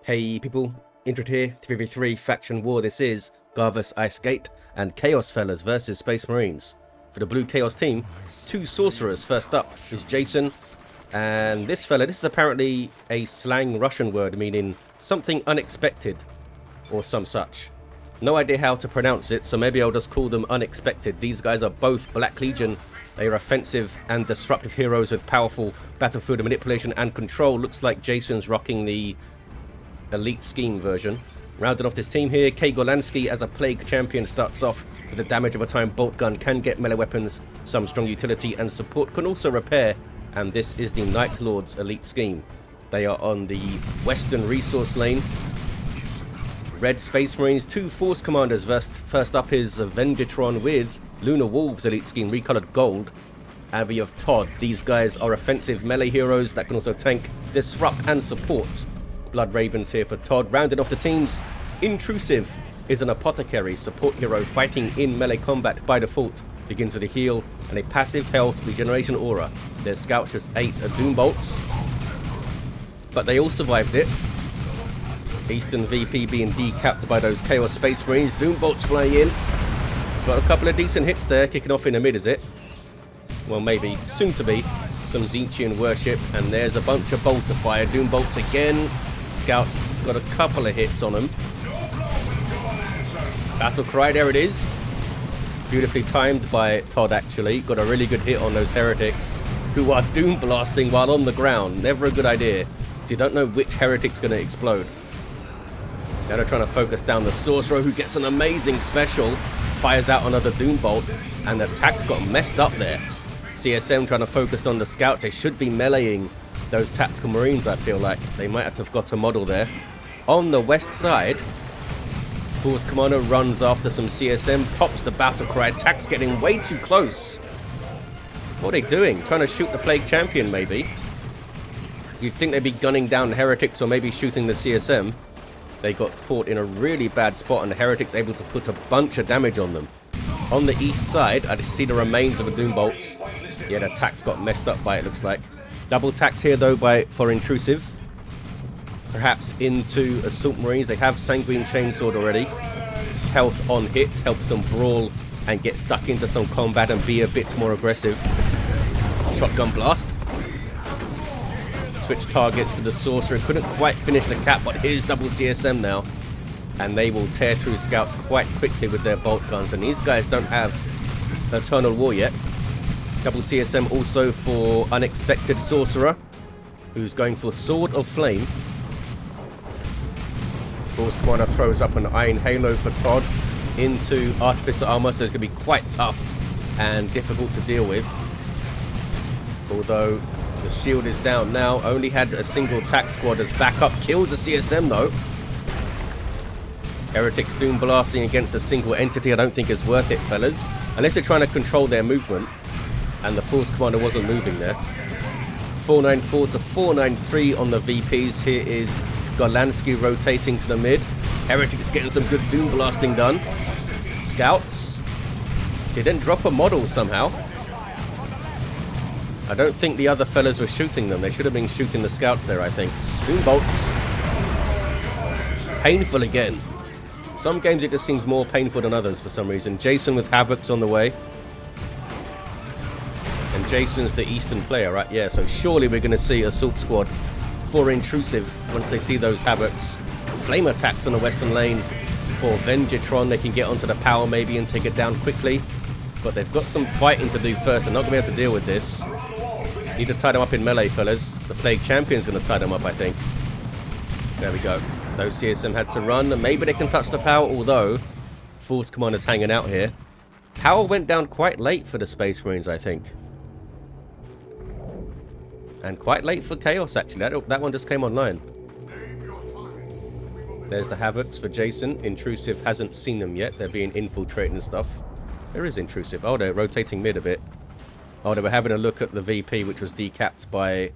Hey people, Intrusiv here, 3v3 Faction War. This is Garvus Ice Gate and Chaos Fellas versus Space Marines. For the blue Chaos team, two Sorcerers. First up is Jason, and this fella, this is apparently a slang Russian word meaning something unexpected, or some such. No idea how to pronounce it, so maybe I'll just call them unexpected. These guys are both Black Legion. They are offensive and disruptive heroes with powerful battlefield manipulation and control. Looks like Jason's rocking the Elite Scheme version. Rounding off this team here, KGolanski as a Plague Champion starts off with the damage of a time bolt gun, can get melee weapons, some strong utility and support, can also repair, and this is the Night Lord's Elite Scheme. They are on the western resource lane. Red Space Marines, two Force Commanders. First up is Venjitron with Lunar Wolves Elite Scheme, recolored gold. And we have Todd. These guys are offensive melee heroes that can also tank, disrupt and support. Blood Ravens here for Todd. Rounding off the teams, Intrusiv is an Apothecary support hero fighting in melee combat by default. Begins with a heal and a passive health regeneration aura. Their scouts just ate a Doom Bolts, but they all survived it. Eastern VP being decapped by those Chaos Space Marines. Doom Bolts flying in. Got a couple of decent hits there, kicking off in the mid, is it? Well, maybe. Soon to be. Some Zinchian worship, and there's a bunch of bolter fire. Doom Bolts again. Scouts got a couple of hits on them. Battle Cry, there it is. Beautifully timed by Todd, actually. Got a really good hit on those heretics who are doom blasting while on the ground. Never a good idea, so you don't know which heretic's going to explode. Now they're trying to focus down the Sorcerer, who gets an amazing special. Fires out another Doom Bolt, and the attack's got messed up there. CSM trying to focus on the scouts. They should be meleeing those tactical marines, I feel like. They might have got a model there. On the west side, Force Commander runs after some CSM, pops the battle cry. Attack's getting way too close. What are they doing? Trying to shoot the Plague Champion, maybe? You'd think they'd be gunning down heretics or maybe shooting the CSM. They got caught in a really bad spot, and the heretics able to put a bunch of damage on them. On the east side, I see the remains of a Doom Bolts. Yeah, the attack's got messed up by it, looks like. Double tax here, though, for Intrusiv. Perhaps into Assault Marines. They have Sanguine Chainsword already. Health on hit helps them brawl and get stuck into some combat and be a bit more aggressive. Shotgun blast. Switch targets to the Sorcerer. Couldn't quite finish the cap, but here's double CSM now. And they will tear through scouts quite quickly with their bolt guns. And these guys don't have Eternal War yet. Double CSM also for Unexpected Sorcerer, who's going for Sword of Flame. Force Commander throws up an Iron Halo for Todd into Artificer Armor, so it's going to be quite tough and difficult to deal with. Although the shield is down now. Only had a single attack squad as backup. Kills a CSM though. Heretics Doom blasting against a single entity I don't think is worth it, fellas. Unless they're trying to control their movement. And the Force Commander wasn't moving there. 494 to 493 on the VPs. Here is Golanski rotating to the mid. Heretics getting some good Doom blasting done. Scouts. They didn't drop a model somehow. I don't think the other fellas were shooting them. They should have been shooting the scouts there, I think. Doom Bolts. Painful again. Some games it just seems more painful than others for some reason. Jason with Havocs on the way. And Jason's the Eastern player, right? Yeah, so surely we're going to see Assault Squad for Intrusiv once they see those Havocs. Flame attacks on the western lane for Venjitron. They can get onto the power maybe and take it down quickly. But they've got some fighting to do first. They're not going to be able to deal with this. Need to tie them up in melee, fellas. The Plague Champion's going to tie them up, I think. There we go. Those CSM had to run. Maybe they can touch the power, although Force Commander's hanging out here. Power went down quite late for the Space Marines, I think. And quite late for Chaos, actually. That one just came online. There's the Havocs for Jason. Intrusiv hasn't seen them yet. They're being infiltrated and stuff. There is Intrusiv. Oh, they're rotating mid a bit. Oh, they were having a look at the VP, which was decapped by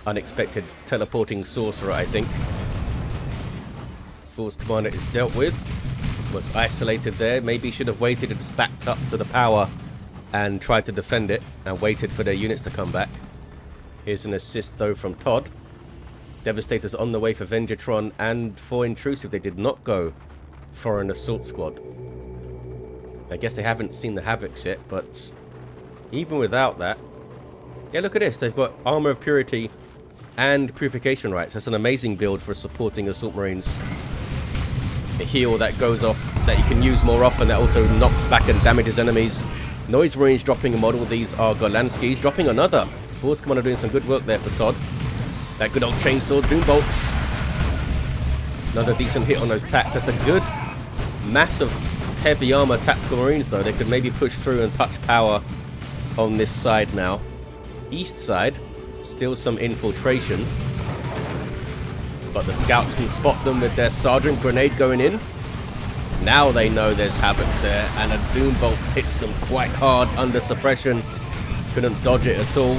Unexpected Teleporting Sorcerer, I think. Force Commander is dealt with. Was isolated there. Maybe should have waited and backed up to the power and tried to defend it and waited for their units to come back. Here's an assist, though, from Todd. Devastator's on the way for Venjitron and for Intrusiv. They did not go for an assault squad. I guess they haven't seen the Havocs yet, but even without that... Yeah, look at this. They've got Armor of Purity and Purification Rights. That's an amazing build for supporting Assault Marines. A heal that goes off, that you can use more often, that also knocks back and damages enemies. Noise Marines dropping a model. These are Golanskis. Dropping another. Force Commander doing some good work there for Todd. That good old chainsaw. Doom Bolts. Another decent hit on those tacks. That's a good massive heavy armor tactical Marines though. They could maybe push through and touch power on this side now. East side, still some infiltration. But the scouts can spot them with their Sergeant Grenade going in. Now they know there's Havocs there, and a Doom Bolts hits them quite hard under suppression. Couldn't dodge it at all.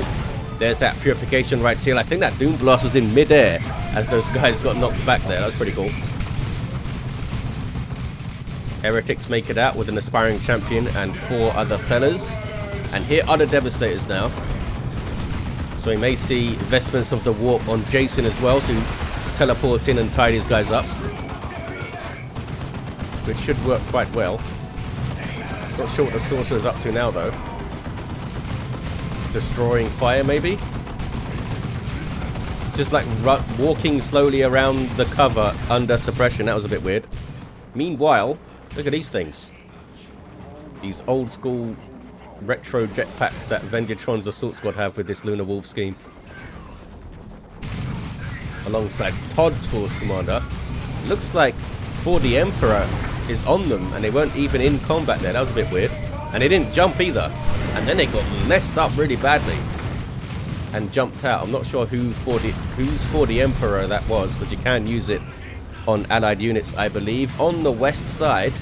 There's that Purification Rights seal. I think that Doom Blast was in mid-air as those guys got knocked back there. That was pretty cool. Heretics make it out with an Aspiring Champion and 4 other fellas. And here are the Devastators now. So we may see Vestments of the Warp on Jason as well to teleport in and tie these guys up. Which should work quite well. Not sure what the Sorcerer is up to now though. Destroying fire maybe? Just like walking slowly around the cover under suppression. That was a bit weird. Meanwhile, look at these things. These old school retro jetpacks that Venjitron's Assault Squad have with this Lunar Wolf scheme. Alongside Todd's Force Commander. Looks like 4D Emperor is on them and they weren't even in combat there. That was a bit weird. And they didn't jump either. And then they got messed up really badly and jumped out. I'm not sure whose 4D Emperor that was, because you can use it on allied units, I believe. On the west side,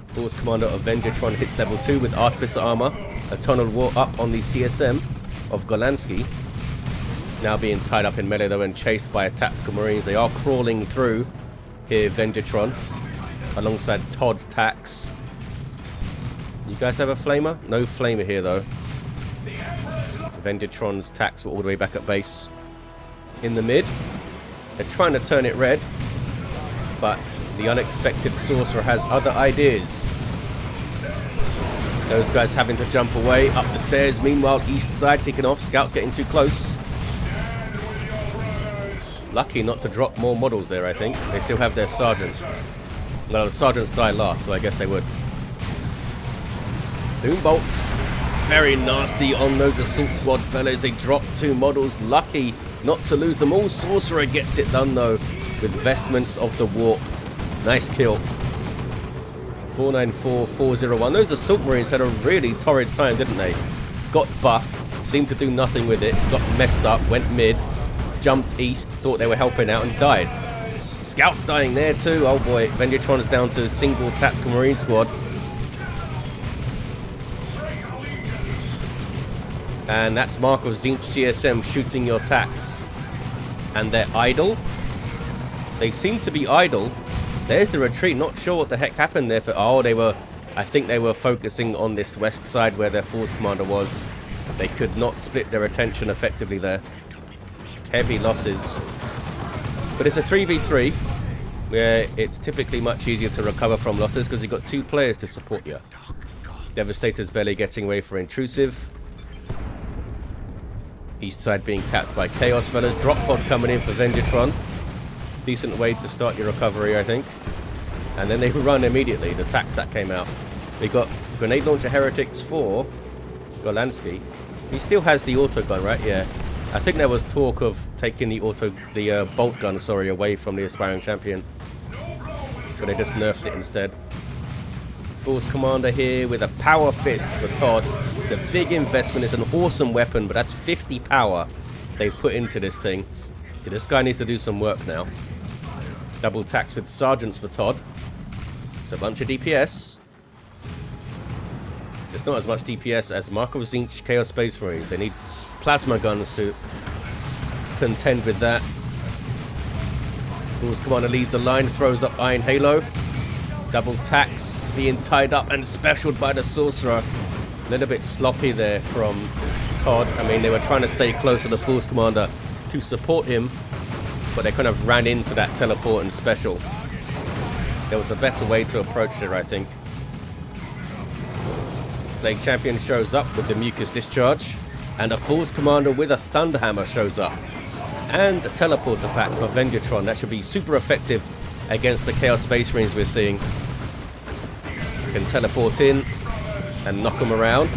Force Commander of Venjitron hits level 2 with Artificer Armor. A Tunnel War up on the CSM of Golanski. Now being tied up in melee though and chased by a Tactical Marines. They are crawling through here, Venjitron, alongside Todd's Tax. You guys have a flamer? No flamer here though. Venjitron's Tax were all the way back at base. In the mid, they're trying to turn it red, but the unexpected Sorcerer has other ideas. Those guys having to jump away up the stairs. Meanwhile, east side kicking off. Scouts getting too close. Lucky not to drop more models there, I think. They still have their Sergeant. Well, the Sergeants die last, so I guess they would. Doom Bolts. Very nasty on those Assault Squad fellas. They drop 2 models. Lucky not to lose them all. Sorcerer gets it done, though, with Vestments of the Warp. Nice kill. 494-401. Those Assault Marines had a really torrid time, didn't they? Got buffed. Seemed to do nothing with it. Got messed up. Went mid. Jumped east. Thought they were helping out and died. Scouts dying there, too. Oh, boy. Venjitron's down to a single Tactical Marine squad. And that's Mark of Zinch CSM shooting your tax. And they're idle. They seem to be idle. There's the retreat. Not sure what the heck happened there. Oh, they were... I think they were focusing on this west side where their Force Commander was. They could not split their attention effectively there. Heavy losses. But it's a 3v3 where it's typically much easier to recover from losses because you've got 2 players to support you. Devastator's barely getting away for Intrusiv. East side being capped by Chaos fellas. Drop pod coming in for Venjitron. Decent way to start your recovery, I think. And then they run immediately. The tax that came out. They got Grenade Launcher Heretics for Golanski. He still has the auto gun, right? Yeah. I think there was talk of taking the bolt gun, away from the Aspiring Champion. But they just nerfed it instead. Force Commander here with a Power Fist for Todd. It's a big investment. It's an awesome weapon, but that's 50 power they've put into this thing. So this guy needs to do some work now. Double tax with Sergeants for Todd. It's a bunch of DPS. It's not as much DPS as Mark of Zinch Chaos Space Marines. They need plasma guns to contend with that. Force Commander leads the line, throws up Iron Halo. Double tax being tied up and specialed by the Sorcerer. A little bit sloppy there from Todd. I mean, they were trying to stay close to the Force Commander to support him. but they kind of ran into that teleport and special. There was a better way to approach it, I think. Plague Champion shows up with the Mucus Discharge, and a Force Commander with a Thunderhammer shows up. And a Teleporter pack for Venjitron. That should be super effective against the Chaos Space Marines we're seeing. You can teleport in and knock them around.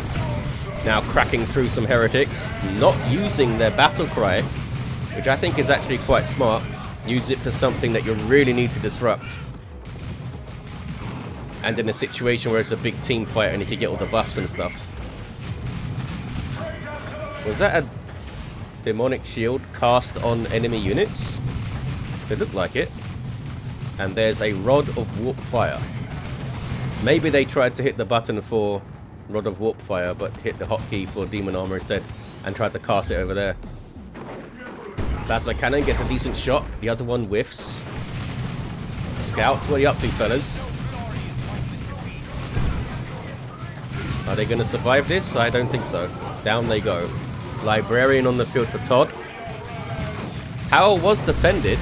Now cracking through some heretics, not using their battle cry, which I think is actually quite smart. Use it for something that you really need to disrupt. And in a situation where it's a big team fight and you can get all the buffs and stuff. Was that a demonic shield cast on enemy units? It looked like it. And there's a Rod of Warp Fire. Maybe they tried to hit the button for Rod of Warp Fire, but hit the hotkey for Demon Armor instead and tried to cast it over there. Plasma Cannon gets a decent shot. The other one whiffs. Scouts, what are you up to, fellas? Are they going to survive this? I don't think so. Down they go. Librarian on the field for Todd. Howell was defended.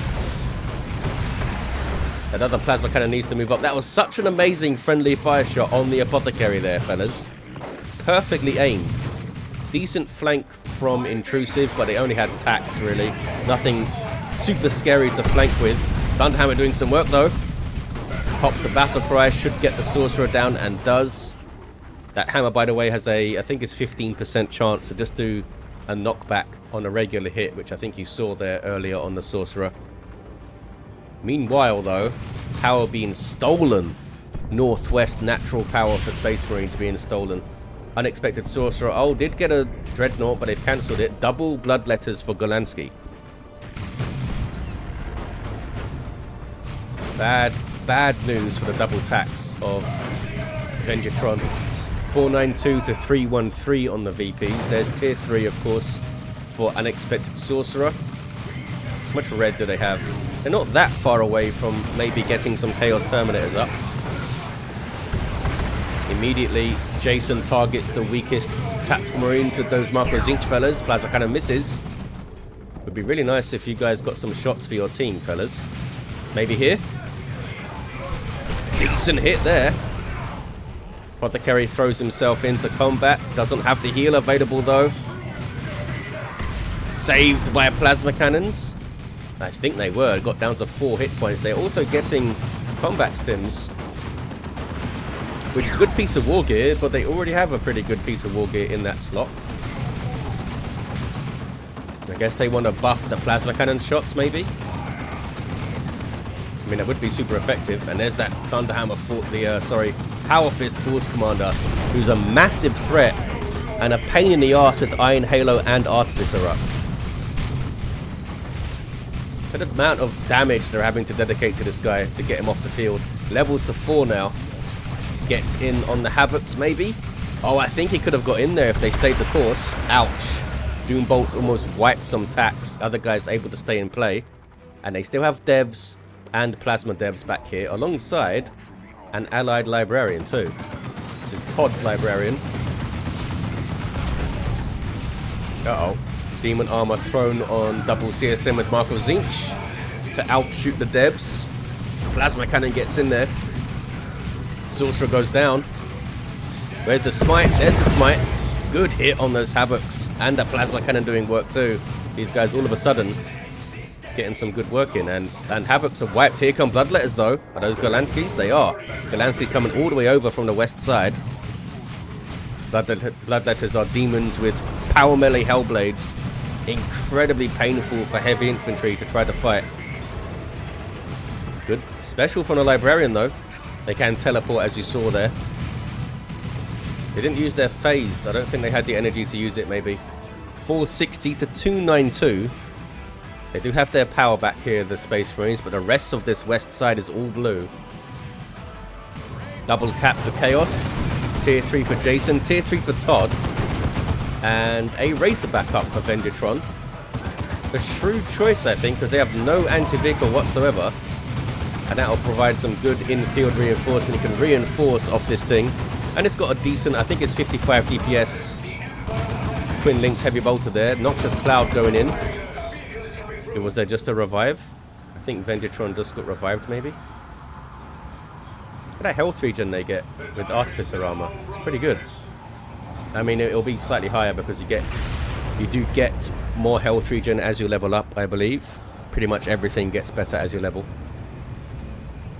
That other Plasma Cannon needs to move up. That was such an amazing friendly fire shot on the Apothecary there, fellas. Perfectly aimed. Decent flank from Intrusiv, but they only had attacks, really. Nothing super scary to flank with. Thunderhammer doing some work, though. Pops the battle cry, should get the Sorcerer down, and does. That hammer, by the way, has a, I think it's 15% chance to just do a knockback on a regular hit, which I think you saw there earlier on the Sorcerer. Meanwhile, though, power being stolen. Northwest natural power for Space Marines being stolen. Unexpected Sorcerer. Oh, did get a Dreadnought, but they've cancelled it. Double Bloodletters for GoLanski. Bad news for the double tax of Venjitron. 492 to 313 on the VPs. There's tier 3, of course, for Unexpected Sorcerer. How much red do they have? They're not that far away from maybe getting some Chaos Terminators up. Immediately, Jason targets the weakest Tactical Marines with those Marco Zinch fellas. Plasma Cannon misses. Would be really nice if you guys got some shots for your team, fellas. Maybe here. Decent hit there. Apothecary throws himself into combat. Doesn't have the heal available, though. Saved by Plasma Cannons. I think they were. Got down to 4 hit points. They're also getting combat stims, which is a good piece of war gear, but they already have a pretty good piece of war gear in that slot. I guess they want to buff the Plasma Cannon shots, maybe? I mean, that would be super effective. And there's that Thunderhammer, Power Fist Force Commander, who's a massive threat and a pain in the ass with Iron Halo and Artificer up. The amount of damage they're having to dedicate to this guy to get him off the field. Levels to 4 now. Gets in on the Havocs, maybe? Oh, I think he could have got in there if they stayed the course. Ouch. Doom Bolts almost wiped some tax. Other guys able to stay in play. And they still have devs and plasma devs back here, alongside an allied librarian too, which is Todd's librarian. Uh-oh. Demon armor thrown on double CSM with Marco Zinch to outshoot the devs. Plasma Cannon gets in there. Sorcerer goes down. Where's the smite? There's the smite. Good hit on those Havocs. And the Plasma Cannon doing work too. These guys all of a sudden getting some good work in. And Havocs are wiped. Here come Bloodletters though. Are those GoLanskis? They are. GoLanski coming all the way over from the west side. Bloodletters are demons with power melee Hellblades. Incredibly painful for heavy infantry to try to fight. Good. Special from the Librarian though. They can teleport, as you saw there. They didn't use their phase. I don't think they had the energy to use it, maybe. 460 to 292. They do have their power back here, the Space Marines, but the rest of this west side is all blue. Double cap for Chaos. Tier 3 for Jason. Tier 3 for Todd. And a Razorback up for Venjitron. A shrewd choice, I think, because they have no anti-vehicle whatsoever. And that will provide some good in-field reinforcement. You can reinforce off this thing. And it's got a decent, I think it's 55 DPS twin-linked heavy bolter there. Noxious Cloud going in. Was there just a revive? I think Venjitron just got revived, maybe? What a health regen they get with Artificer armor. It's pretty good. I mean, it'll be slightly higher because you do get more health regen as you level up, I believe. Pretty much everything gets better as you level.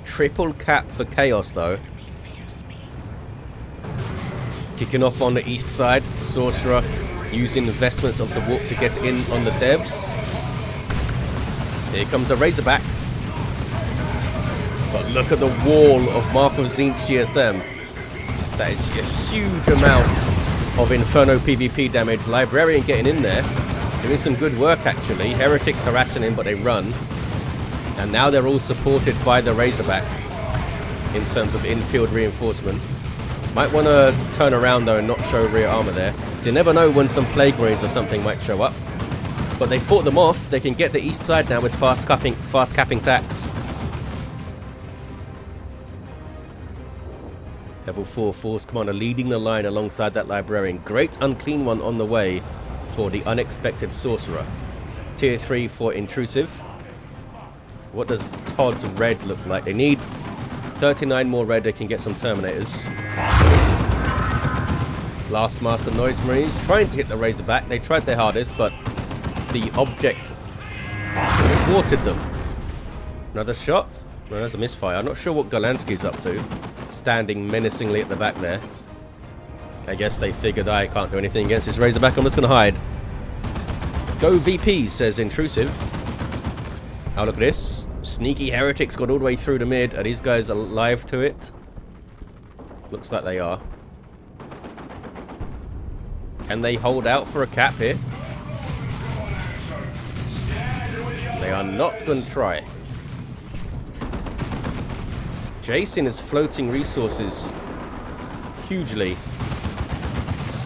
Triple cap for Chaos, though. Kicking off on the east side. Sorcerer using the vestments of the warp to get in on the devs. Here comes a Razorback. But look at the wall of Mark of Zinch GSM. That is a huge amount of Inferno PvP damage. Librarian getting in there. Doing some good work, actually. Heretics harassing him, but they run. And now they're all supported by the Razorback in terms of infield reinforcement. Might want to turn around, though, and not show rear armor there. So you never know when some Plague Marines or something might show up. But they fought them off. They can get the east side now with fast capping tacks. Level 4 Force Commander leading the line alongside that Librarian. Great unclean one on the way for the unexpected Sorcerer. Tier 3 for Intrusiv. What does Todd's red look like? They need 39 more red. They can get some Terminators. Last Master Noise Marines trying to hit the Razorback. They tried their hardest, but the object thwarted them. Another shot. No, that's a misfire. I'm not sure what Golanski's up to. Standing menacingly at the back there. I guess they figured I can't do anything against this Razorback. I'm just going to hide. Go VP, says Intrusiv. Oh, look at this. Sneaky Heretics got all the way through the mid. Are these guys alive to it? Looks like they are. Can they hold out for a cap here? They are not going to try. Jason is floating resources hugely.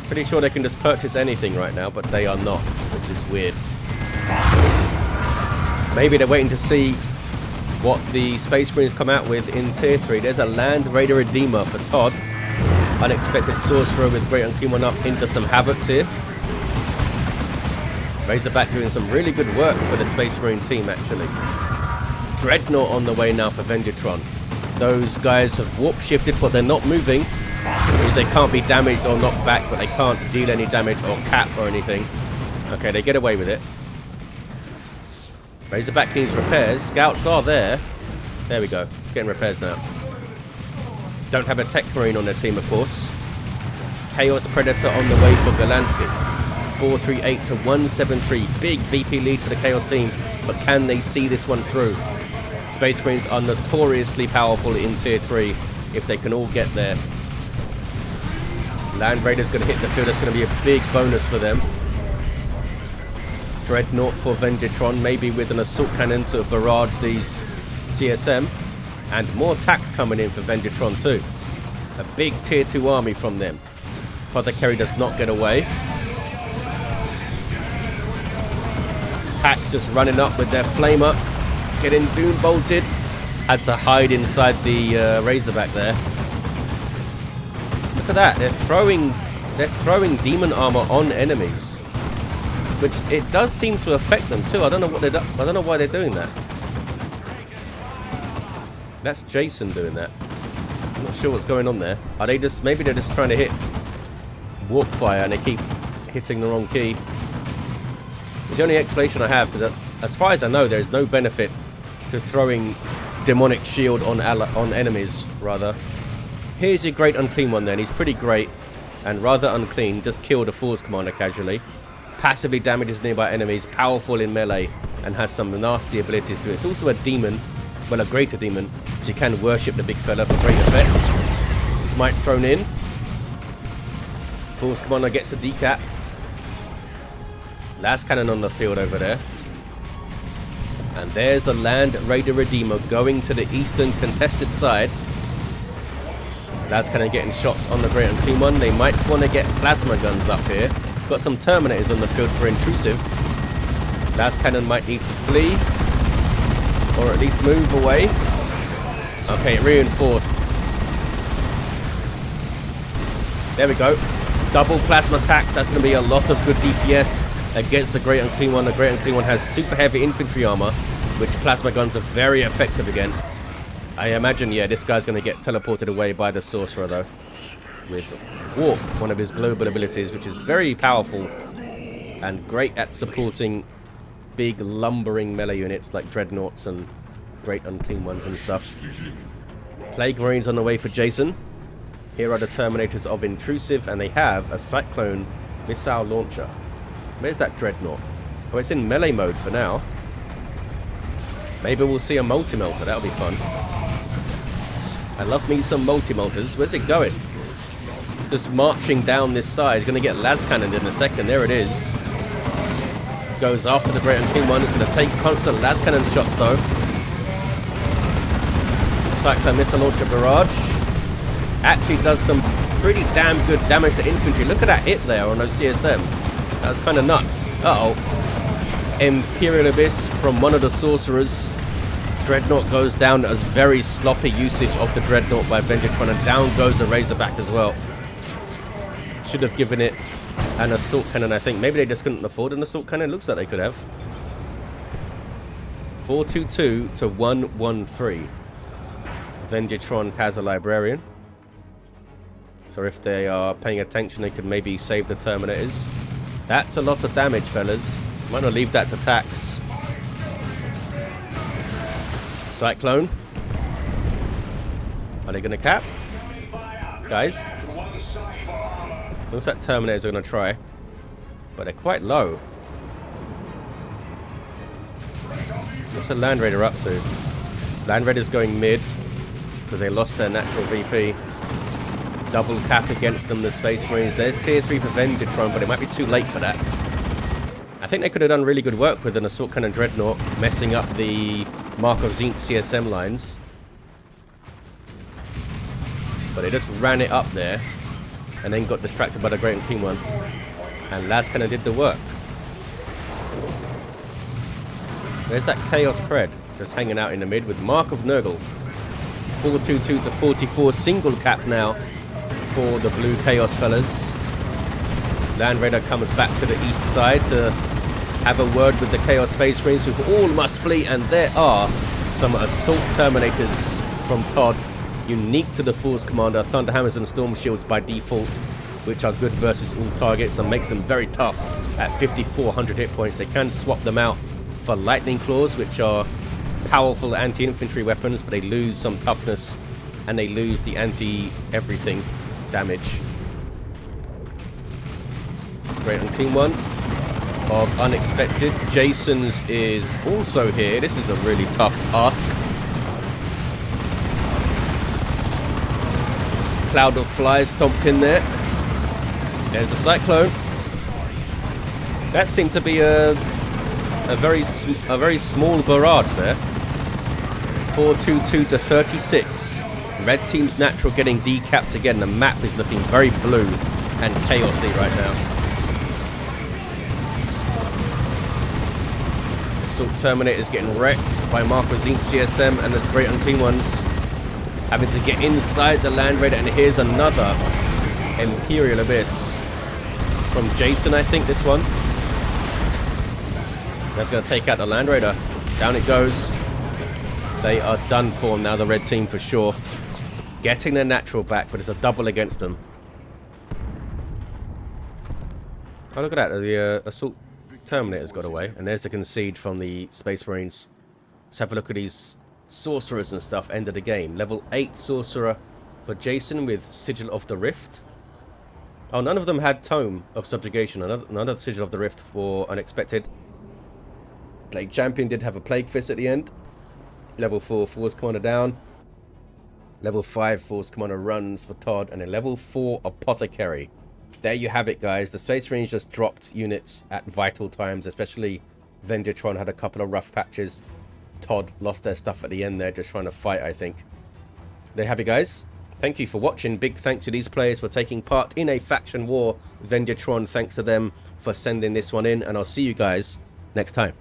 Pretty sure they can just purchase anything right now, but they are not, which is weird. Maybe they're waiting to see what the Space Marines come out with in Tier 3. There's a Land Raider Redeemer for Todd. Unexpected Sorcerer with Great Unclean One up into some Havocs here. Razorback doing some really good work for the Space Marine team, actually. Dreadnought on the way now for Venjitron. Those guys have warp shifted, but they're not moving. Because they can't be damaged or knocked back, but they can't deal any damage or cap or anything. Okay, they get away with it. Razorback needs repairs. Scouts are there. There we go. It's getting repairs now. Don't have a Tech Marine on their team, of course. Chaos Predator on the way for Golanski. 438 to 173. Big VP lead for the Chaos team. But can they see this one through? Space Marines are notoriously powerful in Tier 3 if they can all get there. Land Raider's going to hit the field. That's going to be a big bonus for them. Dreadnought for Venjitron, maybe with an assault cannon to barrage these CSM. And more attacks coming in for Venjitron too. A big Tier 2 army from them. Apothecary does not get away. Packs just running up with their flamer. Getting doom bolted. Had to hide inside the Razorback there. Look at that. They're throwing demon armor on enemies. Which it does seem to affect them too. I don't know why they're doing that. That's Jason doing that. I'm not sure what's going on there. Are they just, maybe they're just trying to hit warp fire and they keep hitting the wrong key. It's the only explanation I have, because as far as I know, there's no benefit to throwing demonic shield on enemies, rather. Here's your Great Unclean One then. He's pretty great and rather unclean. Just killed a Force Commander casually. Passively damages nearby enemies, powerful in melee, and has some nasty abilities to it. It's also a demon, well, a greater demon, so you can worship the big fella for great effects. Smite thrown in. Force Commander gets a decap. Last cannon on the field over there. And there's the Land Raider Redeemer going to the eastern contested side. Last cannon getting shots on the Great Unclean One. They might want to get plasma guns up here. Got some Terminators on the field for Intrusiv. Last cannon might need to flee. Or at least move away. Okay, reinforced. There we go. Double plasma attacks. That's going to be a lot of good DPS against the Great Unclean One. The Great Unclean One has super heavy infantry armor, which plasma guns are very effective against. I imagine, yeah, this guy's going to get teleported away by the Sorcerer, though. With Warp, one of his global abilities, which is very powerful and great at supporting big lumbering melee units like Dreadnoughts and Great Unclean Ones and stuff. Plague Marines on the way for Jason. Here are the Terminators of Intrusiv, and they have a Cyclone missile launcher. Where's that Dreadnought? Oh, it's in melee mode for now. Maybe we'll see a multi-melter. That'll be fun. I love me some multi-melters. Where's it going? Just marching down this side. He's going to get las cannoned in a second. There it is. Goes after the Great Unclean One. It's going to take constant las cannon shots, though. Cyclone missile launcher barrage actually does some pretty damn good damage to infantry. Look at that hit there on those CSM. That was kind of nuts. Uh-oh. Imperial Abyss from one of the Sorcerers. Dreadnought goes down as very sloppy usage of the Dreadnought by Venjitron, and down goes the Razorback as well. Should have given it an assault cannon, I think. Maybe they just couldn't afford an assault cannon. Looks like they could have. 422 to 113. Venjitron has a Librarian. So if they are paying attention, they could maybe save the Terminators. That's a lot of damage, fellas. Might not leave that to Tax. Cyclone. Are they going to cap? Guys? Looks like Terminators are going to try. But they're quite low. What's the Land Raider up to? Land Raider's going mid, because they lost their natural VP. Double cap against them, the Space Marines. There's tier 3 for Venjitron, but it might be too late for that. I think they could have done really good work with an Assault Cannon Dreadnought, messing up the Mark of Zinc CSM lines. But they just ran it up there, and then got distracted by the Great Unclean One. And las cannon did the work. There's that Chaos Pred, just hanging out in the mid with Mark of Nurgle. 422 to 44, single cap now for the blue Chaos fellas. Land Raider comes back to the east side to have a word with the Chaos Space Marines, who all must flee, and there are some Assault Terminators from Todd, unique to the Force Commander, Thunderhammers and Storm Shields by default, which are good versus all targets and makes them very tough at 5,400 hit points. They can swap them out for Lightning Claws, which are powerful anti-infantry weapons, but they lose some toughness and they lose the anti-everything damage. Great Unclean One of Unexpected. Jason's is also here. This is a really tough ask. Cloud of Flies stomped in there. There's a Cyclone. That seemed to be a very small barrage there. 422 to 36. Red team's natural getting decapped again. The map is looking very blue and chaosy right now. Assault Terminator is getting wrecked by Mark of Zinc CSM, and those Great Unclean Ones having to get inside the Land Raider. And here's another Imperial Abyss from Jason, I think, this one. That's going to take out the Land Raider. Down it goes. They are done for now, the red team, for sure. Getting their natural back, but it's a double against them. Oh, look at that. The Assault Terminators got away. And there's the concede from the Space Marines. Let's have a look at these Sorcerers and stuff. End of the game. Level 8 Sorcerer for Jason with Sigil of the Rift. Oh, none of them had Tome of Subjugation. Another Sigil of the Rift for Unexpected. Plague Champion did have a Plague Fist at the end. Level 4 Force Commander down. Level 5 Force Commander runs for Todd. And then level 4 Apothecary. There you have it, guys. The Space Marines just dropped units at vital times. Especially Venjitron had a couple of rough patches. Todd lost their stuff at the end there, just trying to fight, I think. There you have it, guys. Thank you for watching. Big thanks to these players for taking part in a faction war. Venjitron, thanks to them for sending this one in. And I'll see you guys next time.